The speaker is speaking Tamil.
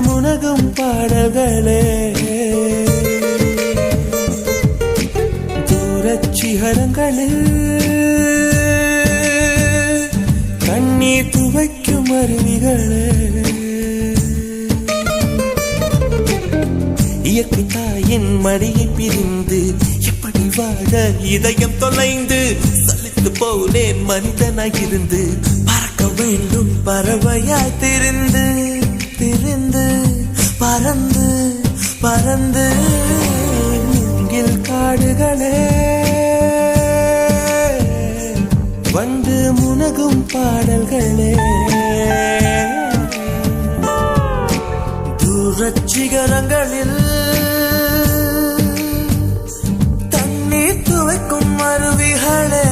முனகும் பாடல்களே தூரச் சிகரங்களில் கண்ணீர் துவைக்கும் அருவிகளே இயற்கை தாயின் மடியை பிரிந்து இப்படி வாழ இதயம் தொலைந்து சலித்து போனேன் மனிதனாயிருந்து பறக்க வேண்டும் பறவையாய் திரிந்து திரிந்து பறந்து பறந்து மூங்கில் காடுகளே வண்டு முனகும் பாடல்களே தூரச் சிகரங்களில் தண்ணீர் துவைக்கும் அருவிகளே